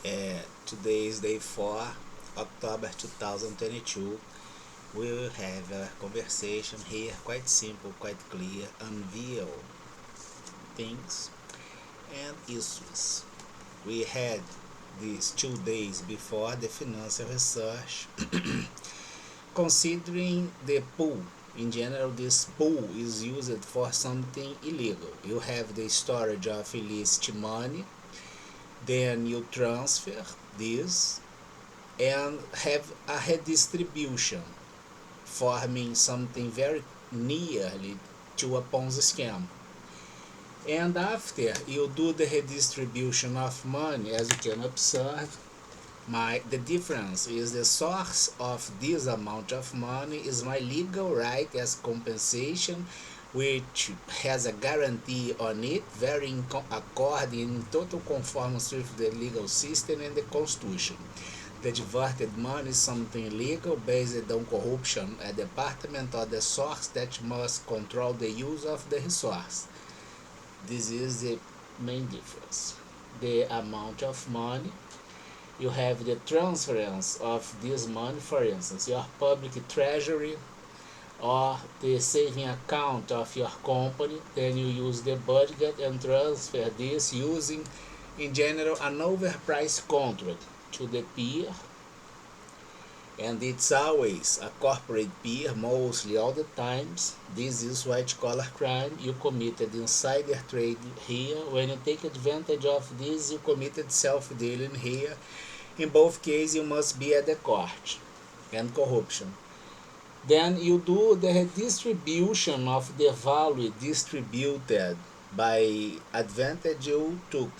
Today is day 4, October 2022. We will have a conversation here, quite simple, quite clear, unveil things and issues. We had these 2 days before the financial research. Considering the pool, in general, this pool is used for something illegal. You have the storage of illicit money, then you transfer this and have a redistribution, forming something very nearly to a Ponzi scam. And after you do the redistribution of money, as you can observe, the difference is the source of this amount of money is my legal right as compensation, which has a guarantee on it, very in total conformance with the legal system and the constitution. The diverted money is something legal based on corruption, a department or the source that must control the use of the resource. This is the main difference. The amount of money, you have the transference of this money, for instance, your public treasury or the saving account of your company, then you use the budget and transfer this using, in general, an overpriced contract to the peer, and it's always a corporate peer, mostly all the times. This is white collar crime. You committed insider trading here. When you take advantage of this, you committed self-dealing here. In both cases, you must be at the court, and corruption. Then you do the redistribution of the value distributed by advantage you took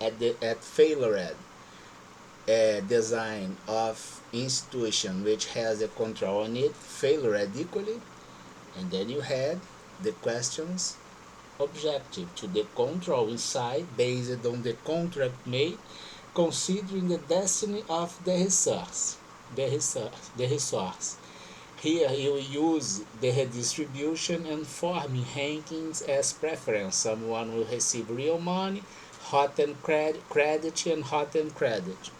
at failure design of institution which has a control on it, failure equally. And then you had the questions objective to the control inside based on the contract made, considering the destiny of the resource. Here you use the redistribution and forming rankings as preference. Someone will receive real money, hot and credit, and hot and credit.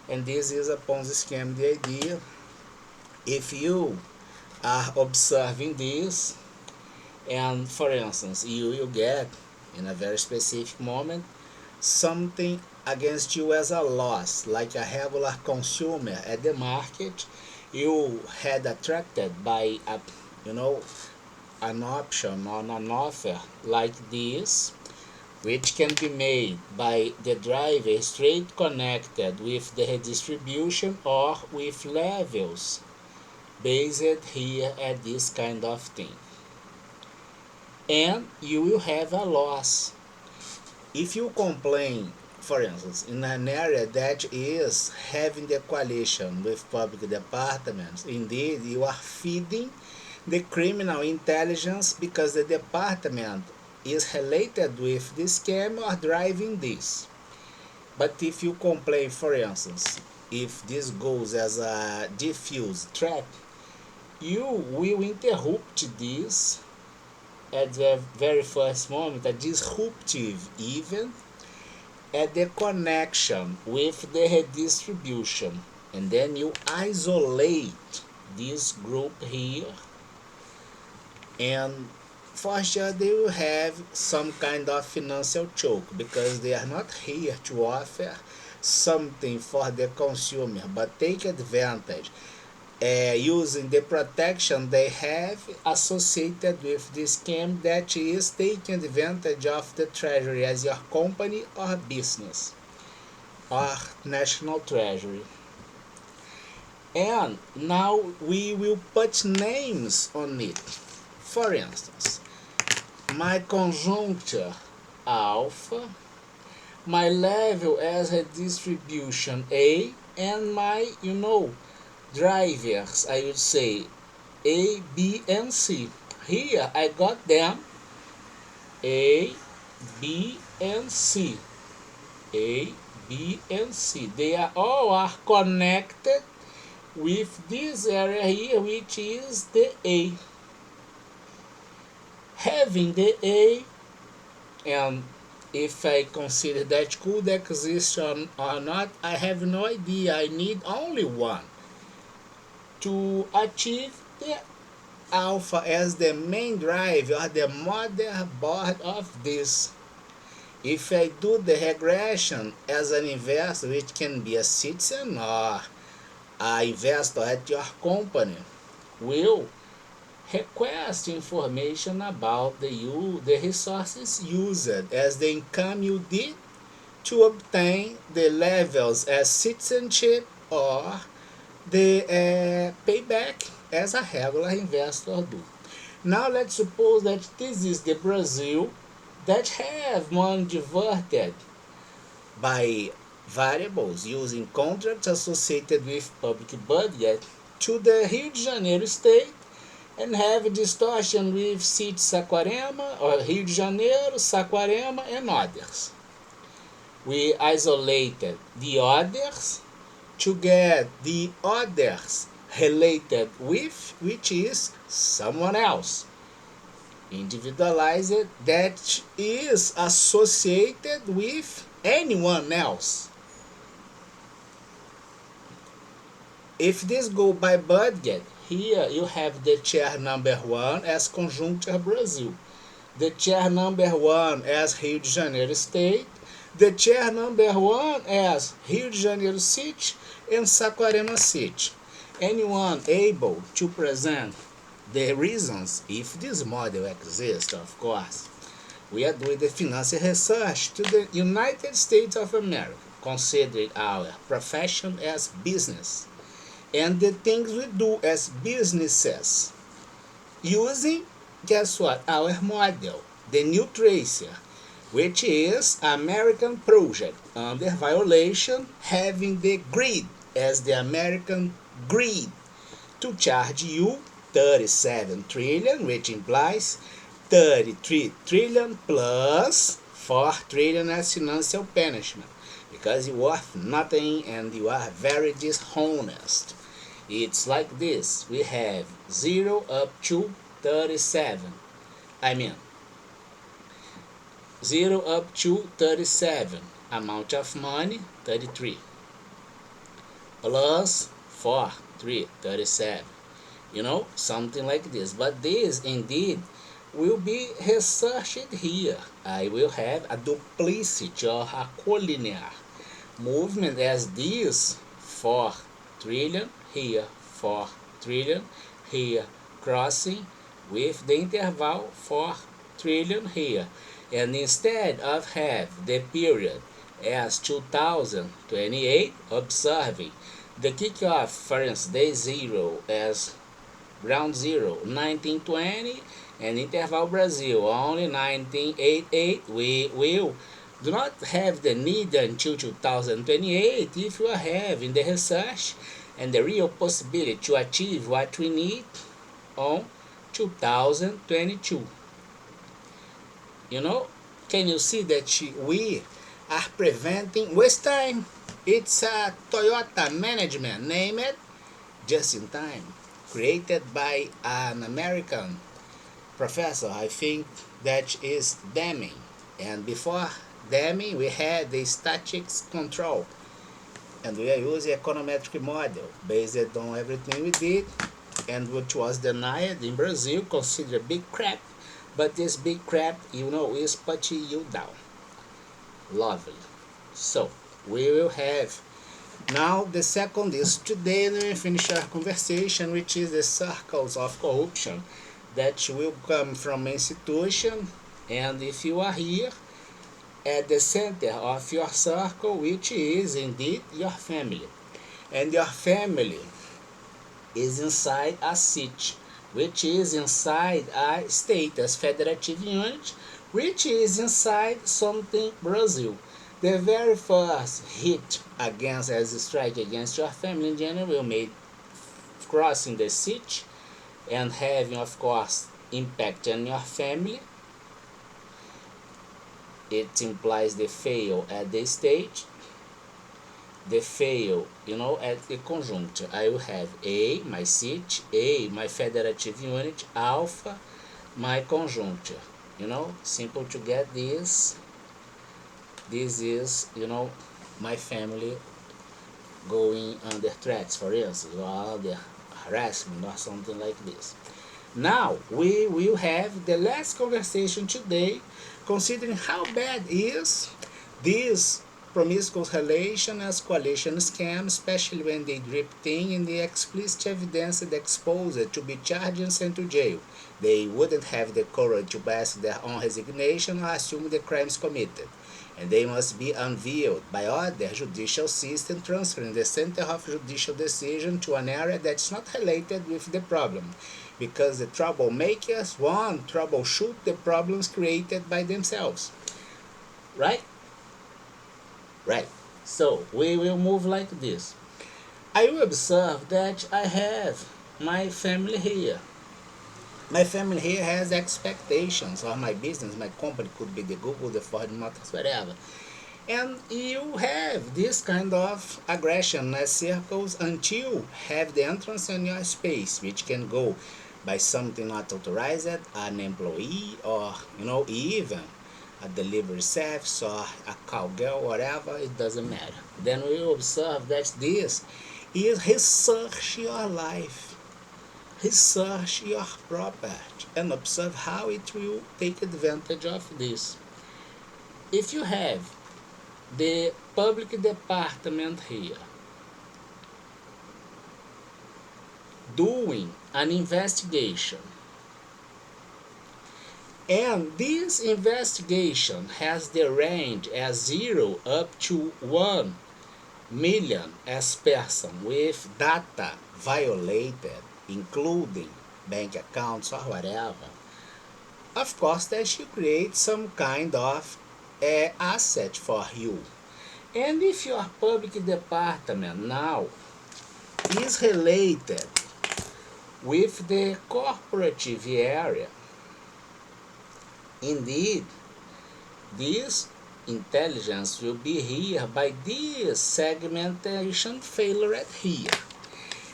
And this is a Ponzi scam. The idea, if you are observing this, and for instance, you get in a very specific moment something against you as a loss, like a regular consumer at the market, you had attracted by an option on an offer like this, which can be made by the driver straight connected with the redistribution or with levels based here at this kind of thing. And you will have a loss. If you complain, for instance, in an area that is having the coalition with public departments, indeed you are feeding the criminal intelligence because the department is related with this scam or driving this. But if you complain, for instance, if this goes as a diffuse threat, you will interrupt this at the very first moment, a disruptive event at the connection with the redistribution, and then you isolate this group here, and for sure they will have some kind of financial choke because they are not here to offer something for the consumer but take advantage using the protection they have associated with this scam, that is taking advantage of the treasury as your company or business or national treasury. And now we will put names on it. For instance, my conjuncture alpha, my level as a distribution A, and my drivers, I would say A, B, and C. Here I got them A, B, and C. A, B, and C. They are connected with this area here, which is the A. Having the A and if I consider that could exist or not, I have no idea. I need only one to achieve the alpha as the main drive or the motherboard of this. If I do the regression as an investor, which can be a citizen or an investor at your company, will request information about the resources used as the income you did to obtain the levels as citizenship or the payback as a regular investor do. Now let's suppose that this is the Brazil that have money diverted by variables using contracts associated with public budget to the Rio de Janeiro state and have distortion with city Saquarema or Rio de Janeiro, Saquarema and others. We isolated the others to get the others related with, which is someone else. Individualized that is associated with anyone else. If this go by budget, here you have the chair number 1 as Conjunture Brazil, the chair number 1 as Rio de Janeiro State, the chair number 1 as Rio de Janeiro City and Saquarema City. Anyone able to present the reasons, if this model exists, of course. We are doing the financial research to the United States of America, considering our profession as business and the things we do as businesses, using, guess what, our model, the new tracer, which is American project under violation, having the grid as the American grid to charge you 37 trillion, which implies 33 trillion plus 4 trillion as financial punishment, because you are nothing and you are very dishonest. It's like this. We have 0 up to 37. 0 up to 37. Amount of money, 33. Plus 4, 3, 37. Something like this. But this, indeed, will be researched here. I will have a duplicity or a collinear movement as this 4 trillion here, 4 trillion here, crossing with the interval 4 trillion here. And instead of have the period as 2028, observing the kickoff, for instance, day 0 as ground 0, 1920, and interval Brazil only 1988, we will do not have the need until 2028 if you are having the research and the real possibility to achieve what we need on 2022. Can you see that we are preventing waste time? It's a Toyota management, name it just in time, created by an American professor, I think that is Deming. And before Deming, we had the statics control. And we are using econometric model based on everything we did, and which was denied in Brazil, considered big crap. But this big crap, is putting you down. Lovely. So, we will have now the second is today we finish our conversation, which is the circles of corruption that will come from institution. And if you are here at the center of your circle, which is indeed your family, and your family is inside a city, which is inside a state as federative unit, which is inside something Brazil. The very first hit against as a strike against your family in general will make crossing the city and having, of course, impact on your family. It implies the fail at the stage, the fail, at the conjuncture. I will have A, my city, A, my federative unit, alpha, my conjuncture. Simple to get this. this is, my family going under threats, for instance, or under harassment or something like this. Now we will have the last conversation today, considering how bad is this promiscuous relation as coalition scam, especially when they drip thing in the explicit evidence that expose it to be charged and sent to jail. They wouldn't have the courage to ask their own resignation or assume the crimes committed, and they must be unveiled by other judicial system, transferring the center of judicial decision to an area that's not related with the problem, because the troublemakers want troubleshoot the problems created by themselves. Right? Right. So we will move like this. I will observe that I have my family here. My family here has expectations of my business. My company could be the Google, the Ford Motors, whatever. And you have this kind of aggression as circles until have the entrance in your space, which can go by something not authorized, an employee, or even a delivery service or a cowgirl, whatever, it doesn't matter. Then we observe that this is research your life, research your property, and observe how it will take advantage of this. If you have the public department here doing an investigation, and this investigation has the range as 0 up to 1 million as person with data violated, including bank accounts or whatever, of course that should create some kind of asset for you. And if your public department now is related with the corporative area, indeed, this intelligence will be here by this segmentation failure here.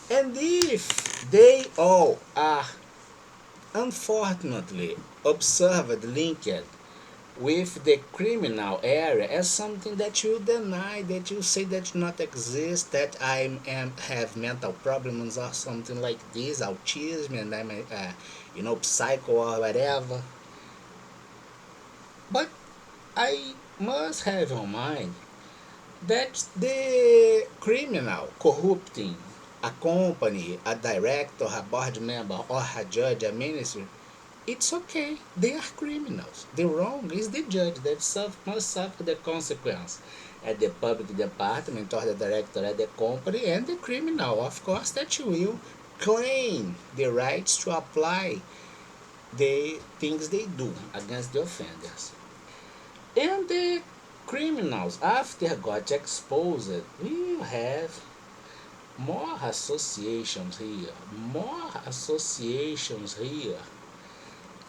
And if they all are unfortunately observed linked with the criminal area as something that you deny, that you say that not exist, that I have mental problems or something like this, autism, and I'm psycho or whatever. But I must have in mind that the criminal corrupting a company, a director, a board member, or a judge, a minister, it's okay. They are criminals. The wrong is the judge that must suffer the consequence. At the public department or the director at the company, and the criminal, of course, that will claim the rights to apply the things they do against the offenders. And the criminals, after got exposed, will have more associations here,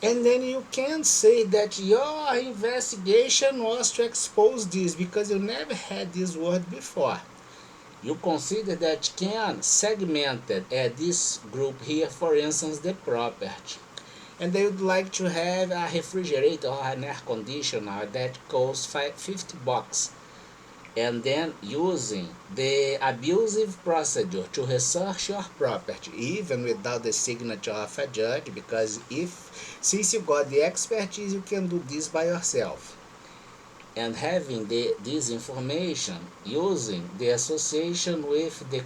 and then you can't say that your investigation was to expose this because you never had this word before. You consider that can segment this group here, for instance, the property. And they would like to have a refrigerator or an air conditioner that costs $50. And then using the abusive procedure to research your property, even without the signature of a judge, because since you got the expertise, you can do this by yourself. And having this information, using the association with the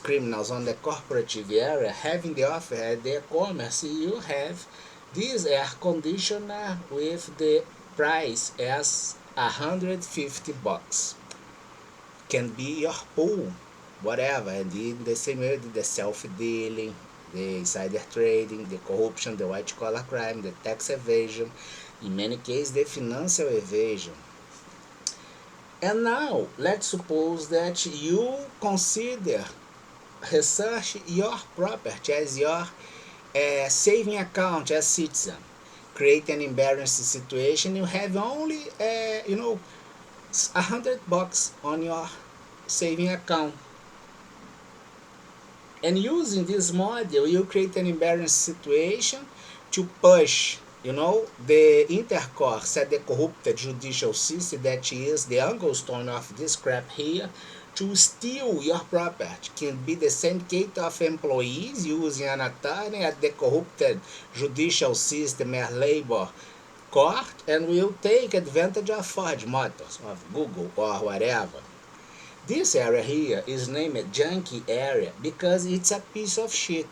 criminals on the corporative area, having the offer at the commerce, you have this air conditioner with the price as $150. Can be your pool, whatever. And in the same way, the self-dealing, the insider trading, the corruption, the white-collar crime, the tax evasion, in many cases, the financial evasion. And now, let's suppose that you consider research your property as your saving account as citizen. Create an embarrassing situation, you have only $100 on your saving account, and using this model you create an embarrassing situation to push You know, the intercore said the corrupted judicial system that is the anglestone of this crap here to steal your property can be the syndicate of employees using an attorney at the corrupted judicial system as labor court and will take advantage of Ford Motors, of Google or whatever. This area here is named junkie area because it's a piece of shit.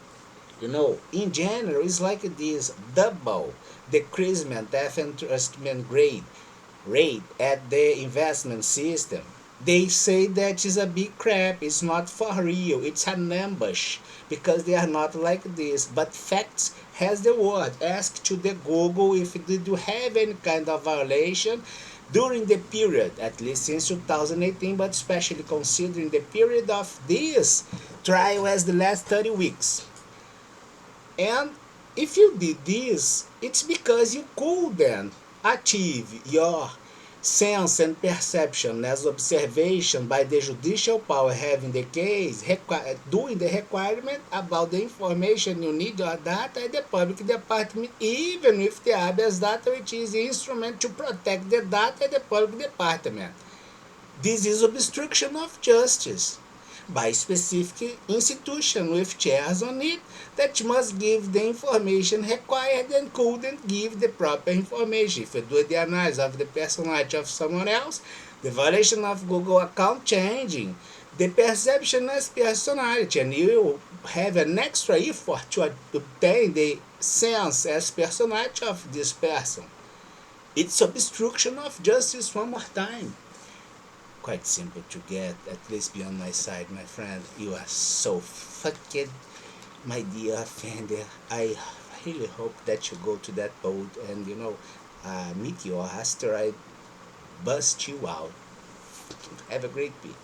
You know, in general, it's like this double decreasement of investment grade rate at the investment system. They say that is a big crap, it's not for real, it's an ambush because they are not like this. But facts has the word. Ask to the Google if did you have any kind of violation during the period, at least since 2018, but especially considering the period of this trial as the last 30 weeks. And if you did this, it's because you couldn't achieve your sense and perception as observation by the judicial power having the case, doing the requirement about the information you need your data at the public department, even with the habeas data, which is the instrument to protect the data at the public department. This is obstruction of justice by specific institution with chairs on it that must give the information required and couldn't give the proper information. If you do the analysis of the personality of someone else, the violation of Google account changing the perception as personality, and you have an extra effort to obtain the sense as personality of this person. It's obstruction of justice one more time. Quite simple to get, at least be on my side, my friend. You are so fucking, my dear offender. I really hope that you go to that boat and, you know, meteor asteroid bust you out. Have a great week.